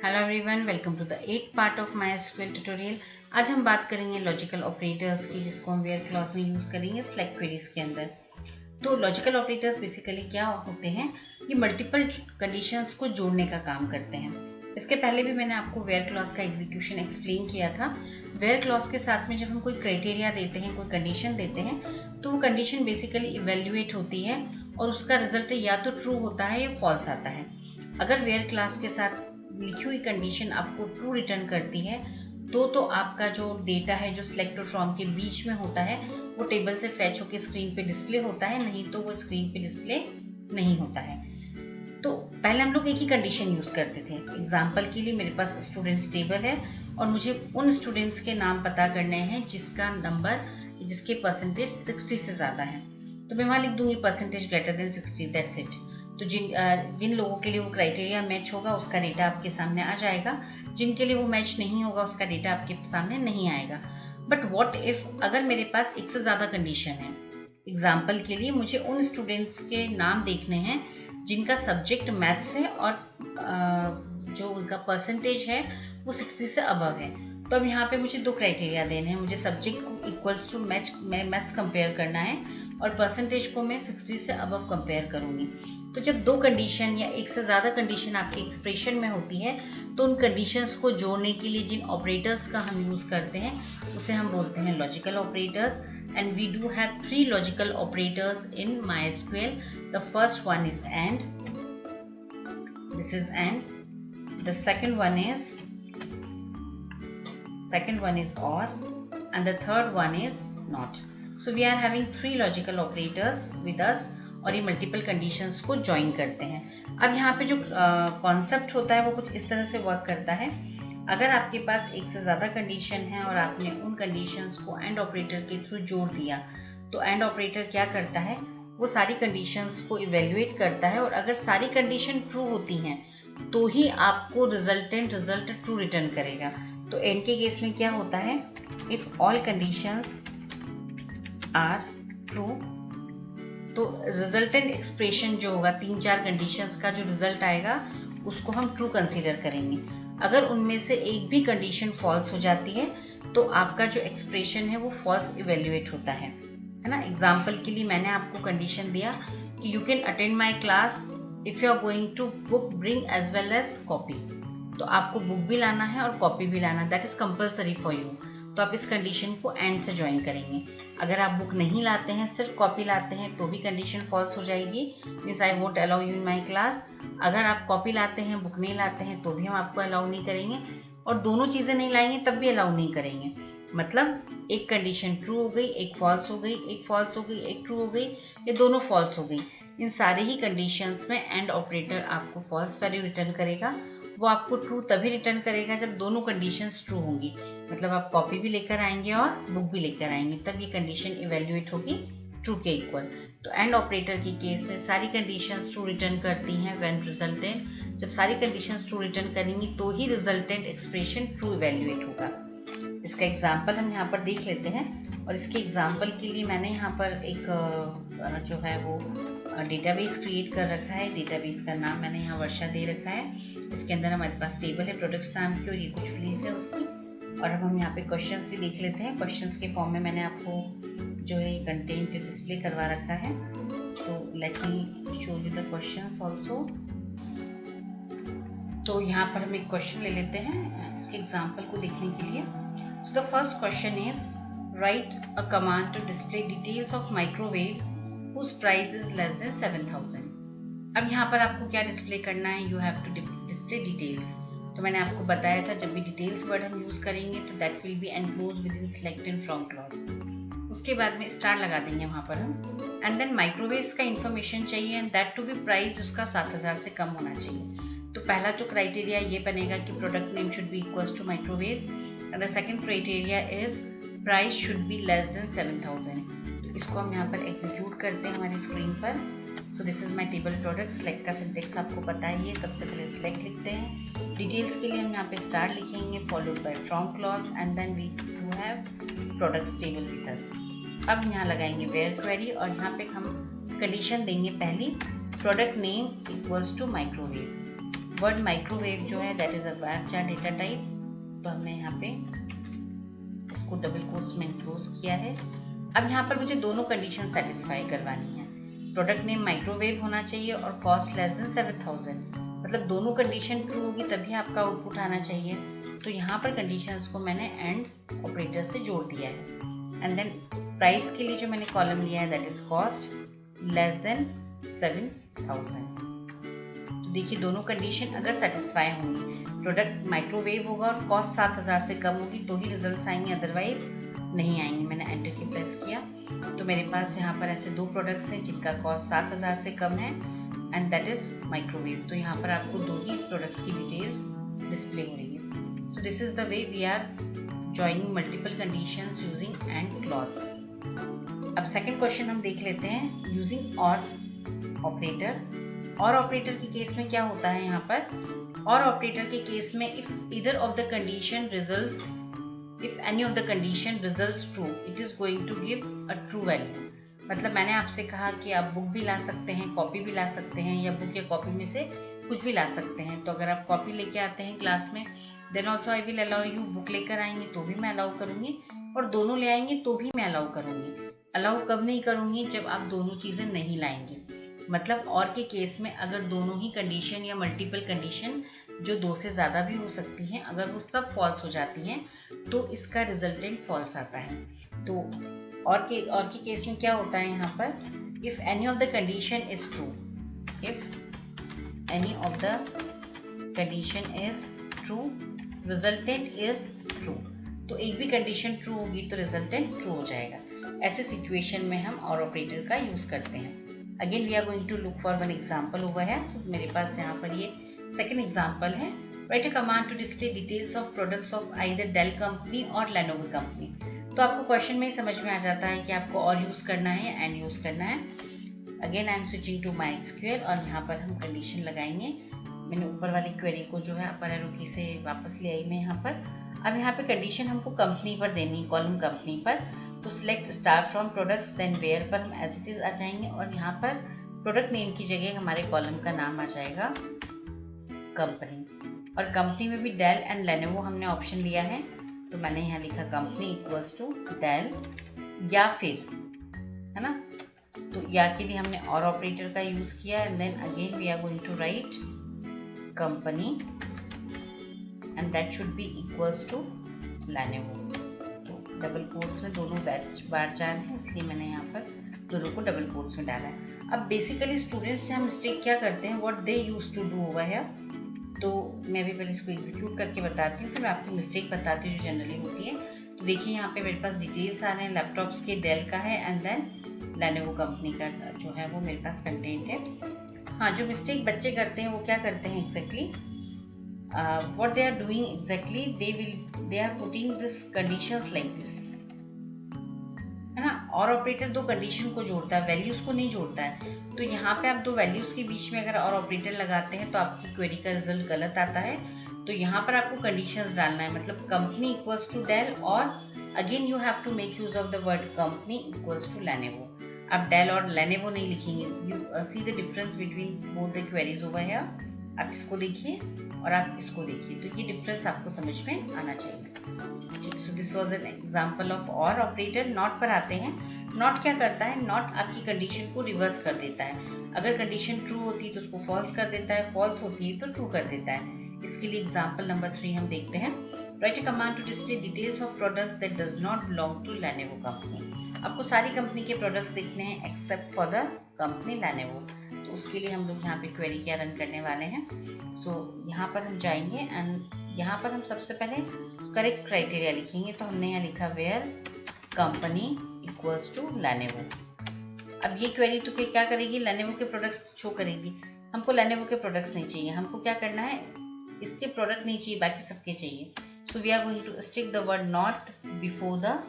Hello everyone, welcome to the 8th part of MySQL tutorial. आज हम बात करेंगे लॉजिकल ऑपरेटर्स की, जिसको हम वेयर क्लॉज में यूज़ करेंगे सिलेक्ट क्वेरीज के अंदर। तो लॉजिकल ऑपरेटर्स बेसिकली क्या होते हैं? ये मल्टीपल कंडीशंस को जोड़ने का काम करते हैं। इसके पहले भी मैंने आपको वेयर क्लॉज का एग्जीक्यूशन एक्सप्लेन किया था। वेयर क्लॉज के साथ में जब हम कोई क्राइटेरिया देते हैं, कोई कंडीशन देते हैं, तो वो कंडीशन बेसिकली इवेल्युएट होती है और उसका रिजल्ट या तो ट्रू होता है या फॉल्स आता है। अगर वेयर क्लास के साथ लिखी हुई कंडीशन आपको ट्रू रिटर्न करती है तो आपका जो डेटा है जो सिलेक्ट और फ्रॉम के बीच में होता है वो टेबल से फैच होकर स्क्रीन पे डिस्प्ले होता है, नहीं तो वो स्क्रीन पे डिस्प्ले नहीं होता है। तो पहले हम लोग एक ही कंडीशन यूज करते थे। एग्जाम्पल के लिए मेरे पास स्टूडेंट्स टेबल है और मुझे उन स्टूडेंट्स के नाम पता करने हैं जिसके परसेंटेज 60 से ज्यादा है। तो मैं वहां लिख दूंगी percentage greater than 60, that's it. तो जिन लोगों के लिए वो क्राइटेरिया मैच होगा उसका डेटा आपके सामने आ जाएगा, जिनके लिए वो मैच नहीं होगा उसका डेटा आपके सामने नहीं आएगा। बट व्हाट इफ अगर मेरे पास एक से ज्यादा कंडीशन है। एग्जाम्पल के लिए मुझे उन स्टूडेंट्स के नाम देखने हैं जिनका सब्जेक्ट मैथ्स है और जो उनका परसेंटेज है वो 60 से अबव है। तो अब यहाँ पे मुझे दो क्राइटेरिया देने हैं। मुझे सब्जेक्ट को इक्वल्स टू मैथ्स कंपेयर करना है और परसेंटेज को मैं 60 से अबव कंपेयर करूंगी। तो जब दो कंडीशन या एक से ज़्यादा कंडीशन आपके एक्सप्रेशन में होती है तो उन कंडीशंस को जोड़ने के लिए जिन ऑपरेटर्स का हम यूज़ करते हैं उसे हम बोलते हैं logical operators. And we do have 3 logical operators in MySQL. The first one is AND. This is AND. The second one is OR, and the third one is NOT. So we are having 3 logical operators with us और ये multiple conditions को join करते हैं। अब यहाँ पे जो concept होता है वो कुछ इस तरह से वर्क करता है। अगर आपके पास एक से ज़्यादा कंडीशन है और आपने उन कंडीशंस को एंड ऑपरेटर के थ्रू जोड़ दिया, तो एंड ऑपरेटर क्या करता है, वो सारी कंडीशंस को इवेल्युएट करता है और अगर सारी कंडीशन ट्रू होती हैं तो ही आपको रिजल्ट ट्रू रिटर्न करेगा। तो एंड के केस में क्या होता है, if all conditions are true, तो रिजल्टेंट एक्सप्रेशन जो होगा 3-4 कंडीशंस का जो रिजल्ट आएगा उसको हम ट्रू कंसीडर करेंगे। अगर उनमें से एक भी कंडीशन फॉल्स हो जाती है तो आपका जो एक्सप्रेशन है वो फॉल्स इवेल्युएट होता है ना। एग्जाम्पल के लिए मैंने आपको कंडीशन दिया कि you can attend my class if you are going to book bring as well as copy. तो आपको बुक भी लाना है और कॉपी भी लाना, that is compulsory for you. तो आप इस कंडीशन को एंड से ज्वाइन करेंगे। अगर आप बुक नहीं लाते हैं, सिर्फ कॉपी लाते हैं, तो भी कंडीशन फॉल्स हो जाएगी, means I won't allow you in my class. अगर आप कॉपी लाते हैं, बुक नहीं लाते हैं, तो भी हम आपको अलाउ नहीं करेंगे, और दोनों चीज़ें नहीं लाएंगे तब भी अलाउ नहीं करेंगे। मतलब एक कंडीशन ट्रू हो गई, एक फॉल्स हो गई, एक फॉल्स हो गई, एक ट्रू हो गई, ये दोनों फॉल्स हो गई। इन सारे ही कंडीशंस में एंड ऑपरेटर आपको फॉल्स वैल्यू रिटर्न करेगा। वो आपको ट्रू तभी रिटर्न करेगा जब दोनों कंडीशंस ट्रू होंगी, मतलब आप कॉपी भी लेकर आएंगे और बुक भी लेकर आएंगे, तब ये कंडीशन इवेल्युएट होगी ट्रू के इक्वल। तो एंड ऑपरेटर के केस में सारी कंडीशंस ट्रू रिटर्न करती हैं व्हेन रिजल्टेंट। जब सारी कंडीशंस ट्रू रिटर्न करेंगी तो ही रिजल्टेंट एक्सप्रेशन ट्रू इवेल्युएट होगा। इसका एग्जाम्पल हम यहाँ पर देख लेते हैं, और इसके एग्जाम्पल के लिए मैंने यहाँ पर एक जो है वो डेटाबेस क्रिएट कर रखा है। डेटाबेस का नाम मैंने यहाँ वर्षा दे रखा है। इसके अंदर हमारे पास टेबल है प्रोडक्ट्स नाम की और ये कुछ फील्ड्स है उसकी। और अब हम यहाँ पे क्वेश्चंस भी देख लेते हैं। क्वेश्चंस के फॉर्म में मैंने आपको जो है कंटेंट डिस्प्ले करवा रखा है। So let me show you the questions also. तो यहाँ पर हम एक क्वेश्चन ले लेते हैं इसके एग्जाम्पल को देखने के लिए। So the first question is, write a command to display details of microwaves whose price is less than 7,000. अब यहाँ पर आपको क्या डिस्प्ले करना है, you have to display details. तो मैंने आपको बताया था जब भी डिटेल्स वर्ड हम यूज करेंगे तो that will be enclosed within select and from clause. उसके बाद में स्टार लगा देंगे वहाँ पर हम, and then microwaves का इंफॉर्मेशन चाहिए and that to be price उसका 7,000 से कम होना चाहिए। तो पहला जो क्राइटेरिया ये बनेगा कि product name should be equals to microwave, and the second criteria is price should be less than 7,000. तो इसको हम यहाँ पर एग्जीक्यूट करते हैं हमारी स्क्रीन पर। सो this is my table product. Select का सिंटेक्स आपको पता है, ये सबसे पहले सिलेक्ट लिखते हैं। डिटेल्स के लिए हम यहाँ पे स्टार लिखेंगे followed by from clause and then we do have products table with us. अब यहाँ लगाएंगे वेयर क्वेरी और यहाँ पे हम कंडीशन देंगे पहली, product name equals to microwave. Word microwave जो है that is a varchar data type, तो हमने यहाँ पे इसको डबल कोट्स में इनक्लोज किया है। अब यहाँ पर मुझे दोनों कंडीशन सेटिस्फाई करवानी है। प्रोडक्ट नेम माइक्रोवेव होना चाहिए और कॉस्ट लेस देन 7000, मतलब दोनों कंडीशन ट्रू होगी तभी आपका आउटपुट आना चाहिए। तो यहाँ पर कंडीशंस को मैंने एंड ऑपरेटर से जोड़ दिया है। एंड देन प्राइस के लिए जो मैंने कॉलम लिया है that is cost less than 7000। तो देखिए दोनों कंडीशन अगर सेटिस्फाई होंगी, प्रोडक्ट माइक्रोवेव होगा और कॉस्ट 7000 से कम होगी तो ही रिजल्ट्स आएंगे, अदरवाइज नहीं आएंगे। मैंने एंटर की प्रेस किया तो मेरे पास यहाँ पर ऐसे दो प्रोडक्ट्स हैं जिनका कॉस्ट 7000 से कम है एंड दैट इज माइक्रोवेव। तो यहाँ पर आपको दो ही प्रोडक्ट्स की डिटेल्स डिस्प्ले हो रही है। So this is the way we are joining multiple conditions using and clause. अब सेकंड क्वेश्चन हम देख लेते हैं यूजिंग और ऑपरेटर। और ऑपरेटर के केस में क्या होता है, यहाँ पर और ऑपरेटर के केस में if either of the condition results, if any of the condition results true, it is going to give a true value. मतलब मैंने आपसे कहा कि आप बुक भी ला सकते हैं, कॉपी भी ला सकते हैं, या बुक या कॉपी में से कुछ भी ला सकते हैं। तो अगर आप कॉपी लेके आते हैं क्लास में then also I will allow you, book लेकर आएंगे तो भी मैं अलाउ करूंगी, और दोनों ले आएंगे तो भी मैं अलाउ करूंगी। अलाउ कब नहीं करूंगी, जब आप दोनों चीजें नहीं लाएंगे। मतलब और के केस में अगर दोनों ही कंडीशन या मल्टीपल कंडीशन जो दो से ज़्यादा भी हो सकती हैं, अगर वो सब फॉल्स हो जाती हैं तो इसका रिजल्टेंट फॉल्स आता है। तो और के केस में क्या होता है यहाँ पर, if any of the condition is true, if any of the condition is true resultant is true. तो एक भी कंडीशन ट्रू होगी तो रिजल्टेंट ट्रू हो जाएगा। ऐसे सिचुएशन में हम और ऑपरेटर का यूज करते हैं। Again we are going to look for one example over है। तो मेरे पास यहाँ पर ये सेकेंड एग्जाम्पल है। Write a command to display details of products of either Dell company और लेनोवो कंपनी। तो आपको क्वेश्चन में ही समझ में आ जाता है कि आपको और यूज करना है या एंड यूज करना है। Again I am switching to my SQL और यहाँ पर हम कंडीशन लगाएंगे। मैंने ऊपर वाली क्वेरी को जो है अपर एरो की से वापस ले आई मैं यहाँ पर। अब यहाँ पे कंडीशन हमको कंपनी पर देनी, कॉलम कंपनी पर। तो select star from products then where पर हम एज इट इज आ जाएंगे और यहाँ पर प्रोडक्ट नेम की जगह हमारे कॉलम का नाम आ जाएगा कंपनी। और कंपनी में भी डेल एंड लेनोवो हमने ऑप्शन लिया है, तो मैंने यहाँ लिखा कंपनी इक्वल्स टू डेल या फिर, है ना। तो या के लिए हमने और ऑपरेटर का यूज किया and then again we are going to write company and that should be equals to Lenovo. तो डबल कोट्स में दोनों varchar हैं, इसलिए मैंने यहाँ पर दोनों को डबल कोट्स में डाला है। अब बेसिकली स्टूडेंट्स से हम मिस्टेक क्या करते हैं, what they use to do over here. तो मैं भी पहले इसको एग्जीक्यूट करके बताती हूँ, फिर मैं आपको मिस्टेक बताती हूँ जो जनरली होती है। तो देखिए यहाँ पे मेरे पास डिटेल्स आ रहे हैं लैपटॉप्स के, डेल का है एंड देन लेनोवो कंपनी का जो है वो मेरे पास कंटेंट है। हाँ, जो मिस्टेक बच्चे करते हैं वो क्या करते हैं exactly, what they are doing exactly, they are putting this conditions like this, है ना। और ऑपरेटर दो कंडीशन को जोड़ता है, वैल्यूज को नहीं जोड़ता है। तो यहाँ पे आप दो वैल्यूज के बीच में अगर और ऑपरेटर लगाते हैं तो आपकी क्वेरी का रिजल्ट गलत आता है। तो यहाँ पर आपको कंडीशंस डालना है, मतलब कंपनी इक्वल्स टू डेल और again you have to make use of the word company equals to Lenovo. आप डेल और लेनोवो नहीं लिखेंगे। You see the difference between both the queries over here. आप इसको देखिए और आप इसको देखिए, तो ये डिफरेंस आपको समझ में आना चाहिए। ठीक, सो this was an example of और ऑपरेटर। नॉट पर आते हैं। नॉट क्या करता है, नॉट आपकी कंडीशन को रिवर्स कर देता है। अगर कंडीशन ट्रू होती है तो उसको फॉल्स कर देता है, फॉल्स होती है तो ट्रू कर देता है। इसके लिए एग्जांपल नंबर 3 हम देखते हैं। Write a command to display details of products that does not belong to Lenovo company. आपको सारी कंपनी के प्रोडक्ट्स देखने हैं except for the company Lenovo. तो उसके लिए हम लोग यहाँ पे क्वेरी क्या रन करने वाले हैं। सो यहाँ पर हम जाएंगे एंड यहाँ पर हम सबसे पहले करेक्ट क्राइटेरिया लिखेंगे। तो हमने यहाँ लिखा where company equals to Lenovo. अब ये क्वेरी तो क्या करेगी, लेनोवो के प्रोडक्ट्स शो करेगी। हमको लेनोवो के प्रोडक्ट्स नहीं चाहिए, हमको क्या करना है, इसके प्रोडक्ट नहीं चाहिए, बाकी सबके चाहिए। So we are going to stick the word not before the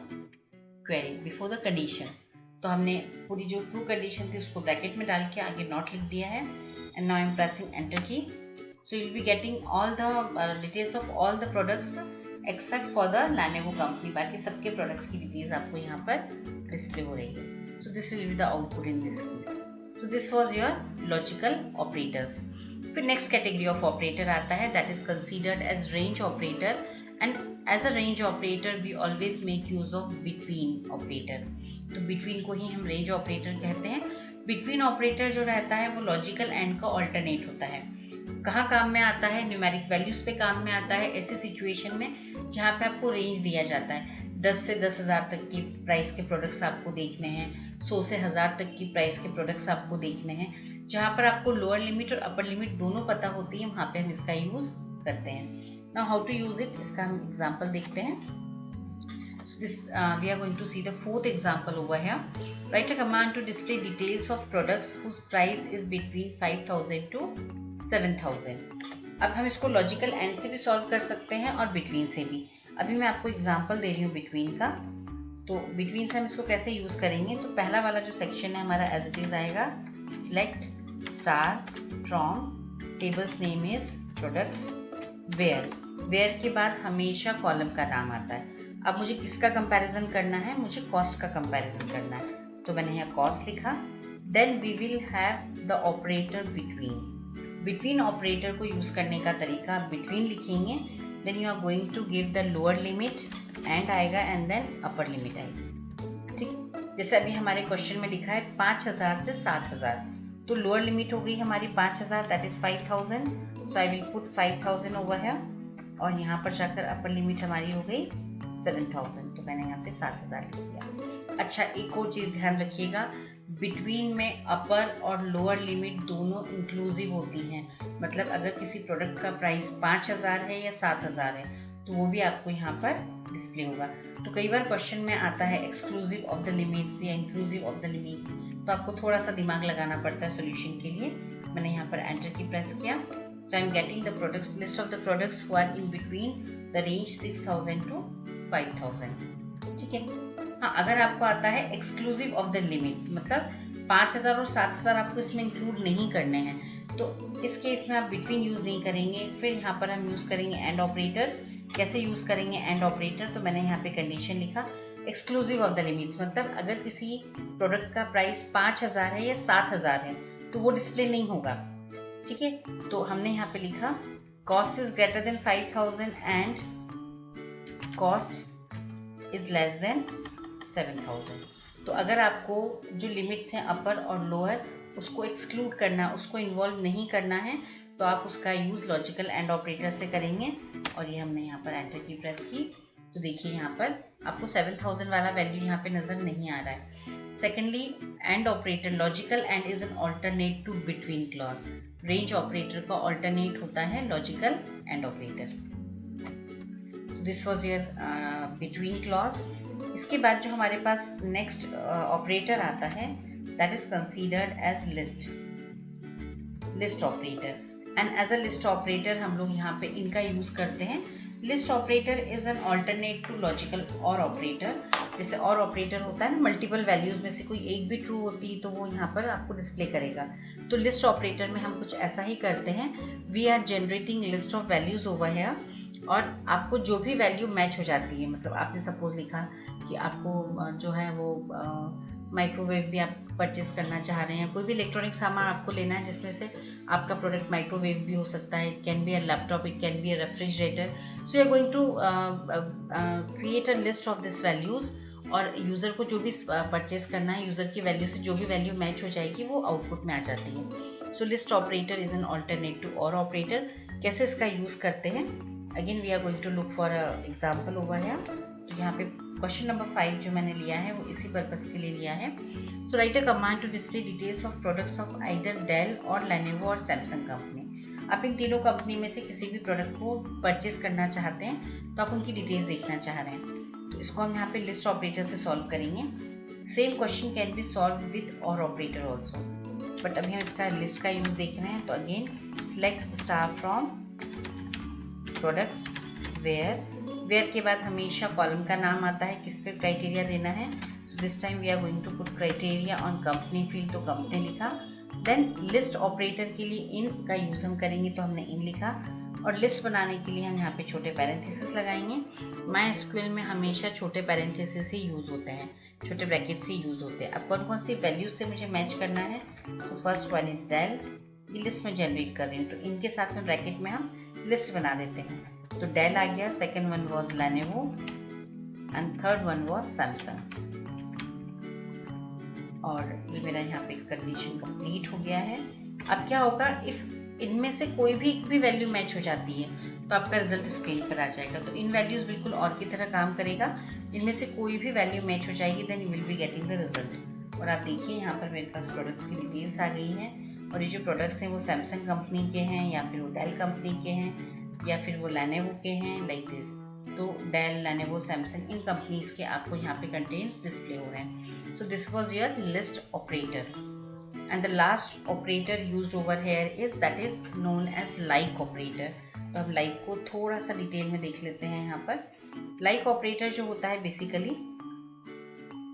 query, before the condition. तो हमने पूरी जो ट्रू कंडीशन थी उसको ब्रैकेट में डाल के आगे नॉट लिख दिया है and now I am pressing enter key. So you will be getting all the details of all the products except for the Lenovo company. बाकी सबके प्रोडक्ट्स की डिटेल्स आपको यहाँ पर डिस्प्ले हो रही है। So this will be the output in this case. So this was your logical operators. फिर नेक्स्ट कैटेगरी ऑफ ऑपरेटर आता है, that is considered as range operator, and as a range operator we always make use of between operator. तो between को ही हम range operator कहते हैं। Between operator जो रहता है वो लॉजिकल एंड का ऑल्टरनेट होता है। कहाँ काम में आता है? न्यूमेरिक वैल्यूज पे काम में आता है, ऐसी सिचुएशन में जहाँ पे आपको रेंज दिया जाता है। 10 से 10,000 तक की प्राइस के प्रोडक्ट्स आपको देखने हैं, 100 से 1000 तक की प्राइस के प्रोडक्ट्स आपको देखने हैं। जहाँ पर आपको लोअर लिमिट और अपर लिमिट दोनों पता होती है, वहाँ पे हम इसका यूज करते हैं। Now how to use it, इसका हम एग्जांपल देखते हैं। So this we are going to see the fourth example over here. Write a command to display details of products whose price is between 5,000 to 7,000. अब हम इसको logical and से भी solve कर सकते हैं और बिटवीन से भी। अभी मैं आपको एग्जांपल दे रही हूँ बिटवीन का। तो बिटवीन से हम इसको कैसे यूज करेंगे, तो पहला वाला जो सेक्शन है हमारा एज इट इज आएगा, select star from tables name is products where. Where के बाद हमेशा कॉलम का नाम आता है। अब मुझे किसका कंपैरिजन करना है? मुझे कॉस्ट का कंपैरिजन करना है, तो मैंने यहाँ कॉस्ट लिखा। Then we will have the operator between. Between operator को यूज करने का तरीका आप बिटवीन लिखेंगे, then you are going to give the lower limit and आएगा एंड देन अपर लिमिट आएगी। ठीक, जैसे अभी हमारे क्वेश्चन में लिखा है 5,000 से 7,000, तो लोअर लिमिट हो गई हमारी 5,000, that is 5,000, so I will put 5,000 over है, और यहाँ पर जाकर अपर लिमिट हमारी हो गई 7,000, तो मैंने यहाँ पे 7,000 लिख दिया। अच्छा, एक और चीज़ ध्यान रखिएगा, बिटवीन में अपर और लोअर लिमिट दोनों इंक्लूसिव होती हैं। मतलब अगर किसी प्रोडक्ट का प्राइस 5,000 है या 7,000 है, तो वो भी आपको यहाँ पर डिस्प्ले होगा। तो कई बार क्वेश्चन में आता है एक्सक्लूसिव ऑफ द लिमिट्स या इंक्लूसिव ऑफ द लिमिट्स, तो आपको थोड़ा सा दिमाग लगाना पड़ता है सोल्यूशन के लिए। मैंने यहाँ पर एंटर की प्रेस किया, so I'm getting the products list of the products who are in between the range 6,000 to 5,000। ठीक है। हाँ, अगर आपको आता है एक्सक्लूसिव ऑफ द लिमिट्स, मतलब 5,000 और 7,000 आपको इसमें इंक्लूड नहीं करने हैं, तो इस केस में आप बिटवीन यूज नहीं करेंगे। फिर यहाँ पर हम यूज करेंगे एंड ऑपरेटर। कैसे यूज करेंगे एंड ऑपरेटर, तो मैंने यहाँ पे कंडीशन लिखा एक्सक्लूसिव ऑफ द लिमिट्स, मतलब अगर किसी प्रोडक्ट का प्राइस 5,000 है या 7,000 है तो वो डिस्प्ले नहीं होगा। ठीक है, तो हमने यहाँ पे लिखा cost is greater than 5,000 and cost is less than 7,000। तो अगर आपको जो लिमिट्स हैं अपर और लोअर उसको एक्सक्लूड करना, उसको इन्वॉल्व नहीं करना है, तो आप उसका यूज लॉजिकल एंड ऑपरेटर से करेंगे। और ये हमने यहाँ पर एंटर की प्रेस की, तो देखिए यहाँ पर आपको 7,000 वाला वैल्यू यहाँ पे नजर नहीं आ रहा है। Secondly, and operator logical and is an alternate to between clause. Range operator का ऑल्टरनेट होता है logical and operator. So this was your between clause. इसके बाद जो हमारे पास नेक्स्ट ऑपरेटर आता है, that is considered as list operator. And as a list operator हम लोग यहाँ पे इनका यूज करते हैं। List operator is an alternate to logical or operator. जैसे और ऑपरेटर होता है ना, मल्टीपल वैल्यूज में से कोई एक भी ट्रू होती है तो वो यहाँ पर आपको डिस्प्ले करेगा। तो लिस्ट ऑपरेटर में हम कुछ ऐसा ही करते हैं, we are generating list of values over here, और आपको जो भी वैल्यू मैच हो जाती है, मतलब आपने सपोज लिखा कि आपको जो है वो माइक्रोवेव भी आप परचेस करना चाह रहे हैं, कोई भी इलेक्ट्रॉनिक सामान आपको लेना है जिसमें से आपका प्रोडक्ट माइक्रोवेव भी हो सकता है, it can be a laptop, it can be a refrigerator. So you are going to create a list of this values, और यूज़र को जो भी परचेस करना है, यूज़र की वैल्यू से जो भी वैल्यू मैच हो जाएगी वो आउटपुट में आ जाती है। So list operator is an alternate to or operator. कैसे इसका यूज़ करते हैं, again we are going to look for a example over है। तो यहाँ पे क्वेश्चन नंबर 5 जो मैंने लिया है वो इसी पर्पस के लिए लिया है। So write a command to display details of products of either Dell और लेनोवो और सैमसंग कंपनी। आप इन तीनों कंपनी में से किसी भी प्रोडक्ट को परचेज करना चाहते हैं तो आप उनकी डिटेल्स देखना चाह रहे हैं, तो इसको हम यहाँ पे लिस्ट ऑपरेटर से सॉल्व करेंगे। Same question can be solve with और ऑपरेटर ऑल्सो, बट अभी हम इसका लिस्ट का यूज देख रहे हैं। तो again select star from products where. Where के बाद हमेशा कॉलम का नाम आता है, किस पे क्राइटेरिया देना है। So this time we are going to put criteria on company field, तो कंपनी लिखा। देन लिस्ट ऑपरेटर के लिए इन का यूज हम करेंगे, तो हमने इन लिखा, और लिस्ट बनाने के लिए हम यहाँ पे छोटे पैरेंथेसिस लगाएंगे। MySQL में हमेशा छोटे पैरेंथेसिस ही यूज होते हैं, छोटे ब्रैकेट्स ही यूज होते हैं। अब कौन कौन सी वैल्यूज से मुझे मैच करना है, तो फर्स्ट वन इज डेल, ये लिस्ट में जनरेट कर रही हूँ, तो इनके साथ में ब्रैकेट में हम लिस्ट बना देते हैं। तो डेल आ गया, second one was Lenovo and third one was Samsung. और ये मेरा यहाँ पे कंडीशन कंप्लीट हो गया है। अब क्या होगा, इफ इनमें से कोई भी वैल्यू मैच हो जाती है तो आपका रिजल्ट स्क्रीन पर आ जाएगा। तो इन वैल्यूज बिल्कुल और की तरह काम करेगा, इनमें से कोई भी वैल्यू मैच हो जाएगी then you will be getting the result. और आप देखिए यहाँ पर मेरे पास प्रोडक्ट्स की डिटेल्स आ गई हैं, और ये जो प्रोडक्ट्स हैं वो सैमसंग कंपनी के हैं या फिर वो डेल कंपनी के हैं या फिर वो लेनोवो के हैं, लाइक दिस। तो डेल, लेनोवो, सैमसंग, इन कंपनीज के आपको यहाँ पे कंटेंट्स डिस्प्ले हो रहे हैं। So this was your list operator and the last operator used over here is that is known as like operator. तो अब लाइक को थोड़ा सा डिटेल में देख लेते हैं। यहाँ पर लाइक ऑपरेटर जो होता है, बेसिकली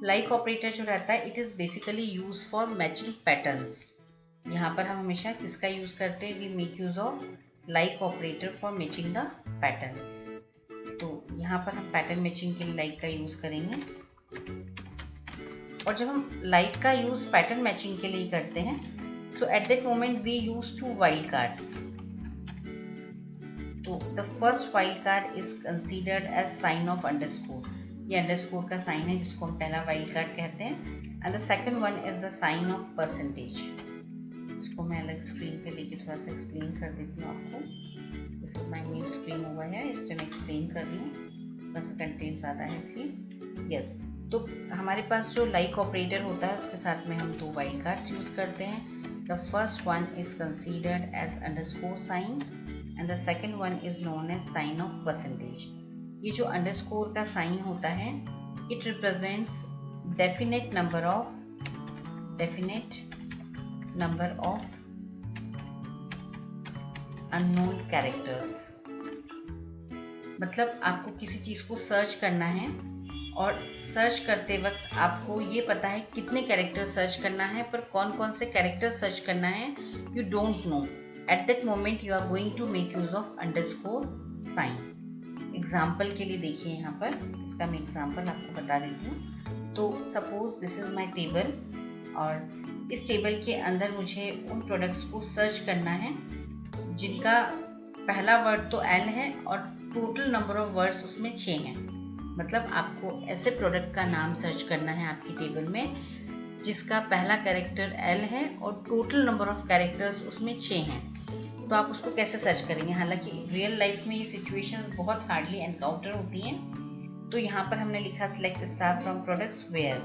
लाइक ऑपरेटर जो रहता है, it is basically use for matching patterns. यहाँ पर हम हमेशा किसका यूज करते हैं, we make use of like operator for matching the patterns. तो यहाँ पर हम पैटर्न मैचिंग के लिए लाइक का यूज करेंगे। और जब हम लाइक का यूज पैटर्न मैचिंग के लिए करते हैं, so at that moment we use two wildcards. तो the first wildcard is considered as sign of underscore. ये अंडरस्कोर का साइन है जिसको हम पहला wildcard कहते हैं। And the second one is the sign of percentage. इसको मैं अलग स्क्रीन पे लेके थोड़ा सा एक्सप्लेन कर देती हूँ आपको। This is my new screen हुआ है, इस पे मैं एक्सप्लेन कर रही हूँ, थोड़ा सा कंटेंट ज़्यादा है इसलिए। यस, तो हमारे पास जो लाइक ऑपरेटर होता है उसके साथ में हम दो वाइल्ड कार्ड्स यूज करते हैं। The first one is considered as underscore sign and the second one is known as sign of percentage. ये जो अंडरस्कोर का साइन होता है, it represents definite number of unknown characters. मतलब आपको किसी चीज को सर्च करना है और सर्च करते वक्त आपको ये पता है कितने कैरेक्टर सर्च करना है, पर कौन कौन से कैरेक्टर सर्च करना है you don't know. At that moment you are going to make use of underscore sign. Example के लिए देखिए, यहाँ पर इसका मैं एग्जाम्पल आपको बता देती हूँ। तो suppose this is my table, और इस टेबल के अंदर मुझे उन प्रोडक्ट्स को सर्च करना है जिनका पहला वर्ड तो एल है और टोटल नंबर ऑफ वर्ड्स उसमें 6 हैं। मतलब आपको ऐसे प्रोडक्ट का नाम सर्च करना है आपकी टेबल में जिसका पहला कैरेक्टर एल है और टोटल नंबर ऑफ कैरेक्टर्स उसमें 6 हैं। तो आप उसको कैसे सर्च करेंगे? हालांकि रियल लाइफ में ये सिचुएशंस बहुत हार्डली एनकाउंटर होती हैं। तो यहाँ पर हमने लिखा select star from products where,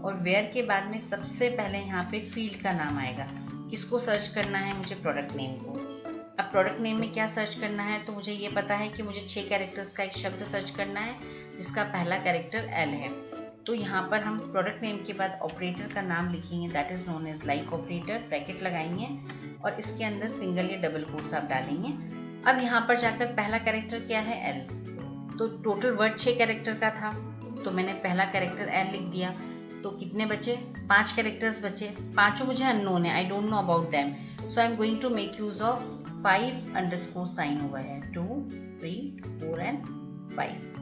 और वेयर के बाद में सबसे पहले यहाँ पे फील्ड का नाम आएगा। किसको सर्च करना है? मुझे प्रोडक्ट नेम को। अब प्रोडक्ट नेम में क्या सर्च करना है? तो मुझे ये पता है कि मुझे 6 कैरेक्टर्स का एक शब्द सर्च करना है जिसका पहला कैरेक्टर एल है। तो यहाँ पर हम प्रोडक्ट नेम के बाद ऑपरेटर का नाम लिखेंगे, that is known as like operator, bracket लगाएंगे और इसके अंदर सिंगल या डबल कोट्स आप डालेंगे। अब यहाँ पर जाकर पहला कैरेक्टर क्या है? एल। तो टोटल वर्ड 6 कैरेक्टर का था, तो मैंने पहला कैरेक्टर एल लिख दिया। तो कितने बचे? 5 कैरेक्टर्स बचे। पांचों मुझे अननोन है, I don't know about them, so I am going to make use of 5 underscore sign हुआ है, 2, 3, 4 एंड 5।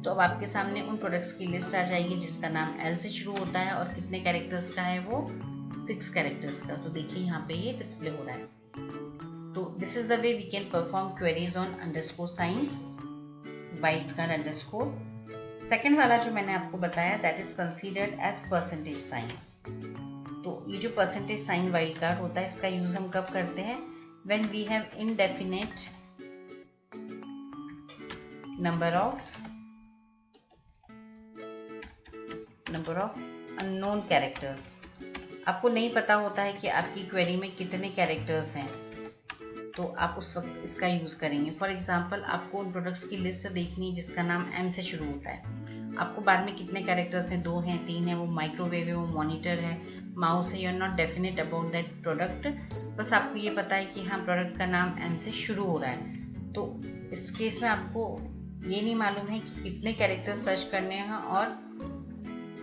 तो अब आपके सामने उन प्रोडक्ट्स की लिस्ट आ जाएगी जिसका नाम एल से शुरू होता है और कितने कैरेक्टर्स का है वो 6 कैरेक्टर्स का। तो देखिए यहाँ पे ये डिस्प्ले हो रहा है। तो this is the way we can perform queries on underscore sign, wild card underscore. Second वाला जो मैंने आपको बताया that is considered as percentage sign. तो ये जो परसेंटेज साइन वाइल्ड कार्ड होता है इसका यूज हम कब करते हैं? When we have indefinite number of unknown characters. आपको नहीं पता होता है कि आपकी क्वेरी में कितने कैरेक्टर्स हैं, तो आप उस वक्त इसका यूज करेंगे। फॉर एग्जांपल, आपको उन प्रोडक्ट्स की लिस्ट देखनी है जिसका नाम एम से शुरू होता है। आपको बाद में कितने कैरेक्टर्स हैं? 2 हैं, 3 हैं, वो माइक्रोवेव है, वो मॉनिटर है, माउस है। You are not definite about that product, बस आपको ये पता है कि हाँ प्रोडक्ट का नाम एम से शुरू हो रहा है। तो इस केस में आपको ये नहीं मालूम है कि कितने कैरेक्टर्स सर्च करने हैं और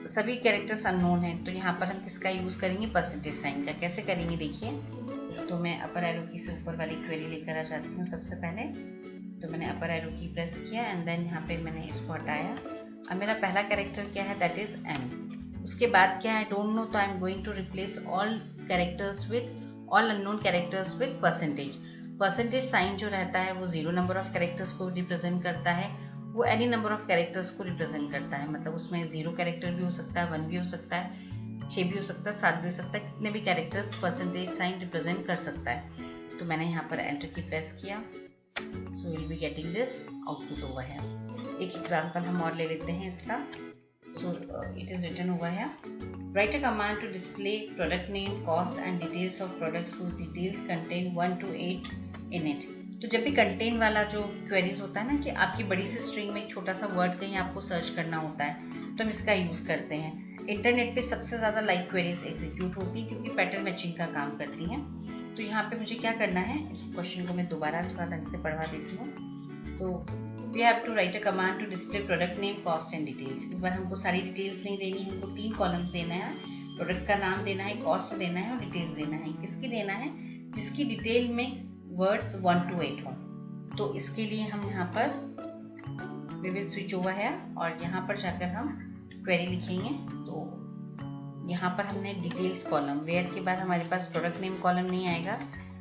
सभी कैरेक्टर्स अननोन हैं। तो यहाँ पर हम किसका यूज करेंगे? परसेंटेज साइन का। कैसे करेंगे देखिए। तो मैं अपर एरो की से ऊपर वाली क्वेरी लेकर आ जाती हूँ। सबसे पहले तो मैंने अपर एरो की प्रेस किया एंड देन यहाँ पे मैंने इसको हटाया। अब मेरा पहला कैरेक्टर क्या है? That is M. उसके बाद क्या है? डोंट नो, तो I am going to replace all characters with all unknown characters with percentage. Percentage sign जो रहता है वो 0 नंबर ऑफ कैरेक्टर्स को रिप्रेजेंट करता है, वो एनी नंबर ऑफ कैरेक्टर्स को रिप्रेजेंट करता है। मतलब उसमें 0 कैरेक्टर भी हो सकता है, 1 भी हो सकता है, 6 भी हो सकता है, 7 भी हो सकता है, कितने भी कैरेक्टर्स परसेंटेज साइन रिप्रेजेंट कर सकता है। तो मैंने यहाँ पर एंटर की प्रेस किया, so will be getting this output over है। एक एग्जांपल हम और ले लेते हैं इसका। So it is written over है, write a command to display product name, cost and details of products whose details contain 1 to 8 in it. तो जब भी कंटेन वाला जो क्वेरीज होता है ना, कि आपकी बड़ी सी स्ट्रिंग में एक छोटा सा वर्ड कहीं आपको सर्च करना होता है, तो हम इसका यूज़ करते हैं। इंटरनेट पे सबसे ज़्यादा लाइक क्वेरीज एग्जीक्यूट होती है क्योंकि पैटर्न मैचिंग का काम करती हैं। तो यहाँ पे मुझे क्या करना है, इस क्वेश्चन को मैं दोबारा थोड़ा ढंग से पढ़वा देती हूँ। So we have to write a command to display product name, cost and details. इस बार हमको सारी डिटेल्स नहीं देनी, हमको 3 कॉलम्स देना है। प्रोडक्ट का नाम देना है, कॉस्ट देना है और डिटेल्स देना है। किसकी देना है? जिसकी डिटेल में वर्ड्स 1 to 8 हों। तो इसके लिए हम यहाँ पर वी विल स्विच ओवर है और यहाँ पर जाकर हम क्वेरी लिखेंगे। तो यहाँ पर हमने डिटेल्स कॉलम, वेयर के बाद हमारे पास प्रोडक्ट नेम कॉलम नहीं आएगा,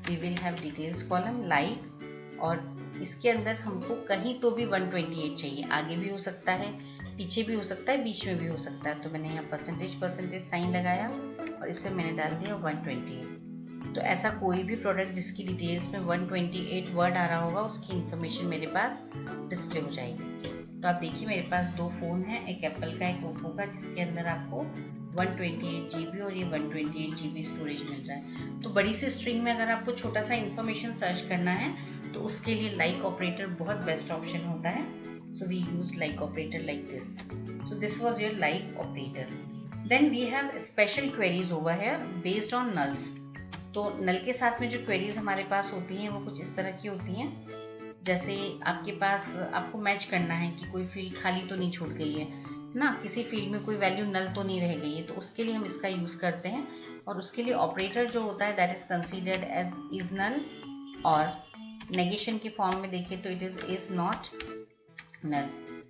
we will have details column like, और इसके अंदर हमको कहीं तो भी 128 चाहिए। आगे भी हो सकता है, पीछे भी हो सकता है, बीच में भी हो सकता है। तो मैंने यहाँ परसेंटेज साइन लगाया और इसमें मैंने डाल दिया 128। तो ऐसा कोई भी प्रोडक्ट जिसकी डिटेल्स में 128 वर्ड आ रहा होगा, उसकी इन्फॉर्मेशन मेरे पास डिस्प्ले हो जाएगी। तो आप देखिए मेरे पास 2 फ़ोन हैं, एक एप्पल का, एक ओप्पो का, जिसके अंदर आपको 128 GB और ये 128 GB स्टोरेज मिल रहा है। तो बड़ी सी स्ट्रिंग में अगर आपको छोटा सा इन्फॉर्मेशन सर्च करना है तो उसके लिए लाइक ऑपरेटर बहुत बेस्ट ऑप्शन होता है। So we use like operator like this. So this was your like operator. Then we have special queries over here based on nulls. तो नल के साथ में जो क्वेरीज हमारे पास होती हैं वो कुछ इस तरह की होती हैं, जैसे आपके पास आपको मैच करना है कि कोई फील्ड खाली तो नहीं छूट गई है ना, किसी फील्ड में कोई वैल्यू नल तो नहीं रह गई है। तो उसके लिए हम इसका यूज़ करते हैं और उसके लिए ऑपरेटर जो होता है that is considered as is null, और नेगेशन के फॉर्म में देखें तो इट इज नॉट नल।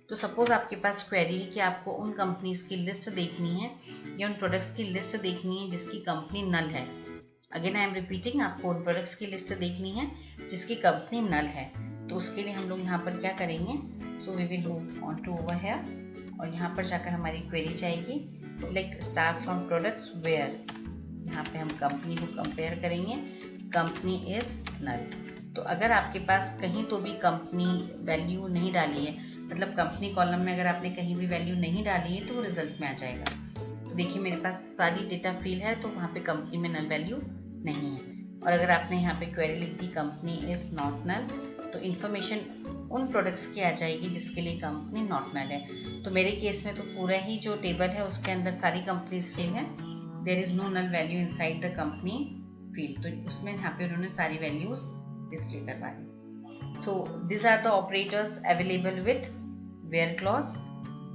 तो सपोज आपके पास क्वेरी है कि आपको उन कंपनीज की लिस्ट देखनी है या उन प्रोडक्ट्स की लिस्ट देखनी है जिसकी कंपनी नल है। अगेन आई एम रिपीटिंग, आपको उन प्रोडक्ट्स की लिस्ट देखनी है जिसकी कंपनी नल है। तो उसके लिए हम लोग यहाँ पर क्या करेंगे, so we will move on to over here और यहाँ पर जाकर हमारी क्वेरी जाएगी select star from products where. यहाँ पे हम कंपनी को कंपेयर करेंगे, कंपनी इज नल। तो अगर आपके पास कहीं तो भी कंपनी वैल्यू नहीं डाली है, मतलब कंपनी कॉलम में अगर आपने कहीं भी वैल्यू नहीं डाली है तो वो रिजल्ट में आ जाएगा। तो देखिए मेरे पास सारी डेटा फील्ड है तो वहाँ पे कंपनी में नल वैल्यू नहीं है। और अगर आपने यहाँ पे क्वेरी लिख दी कंपनी इज नॉट नल, तो इन्फॉर्मेशन उन प्रोडक्ट्स की आ जाएगी जिसके लिए कंपनी नॉट नल है। तो मेरे केस में तो पूरा ही जो टेबल है उसके अंदर सारी कंपनीज फील्ड है, there is no null value inside the company field. तो उसमें यहाँ पे उन्होंने सारी वैल्यूज डिस्प्ले करवा दी। So this are the operators available with where clause.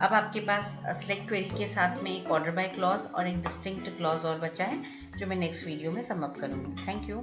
अब आपके पास सिलेक्ट क्वेरी के साथ में एक ऑर्डर बाय क्लॉज और एक डिस्टिंक्ट क्लॉज और बचा है जो मैं नेक्स्ट वीडियो में सम अप करूँगी। Thank you.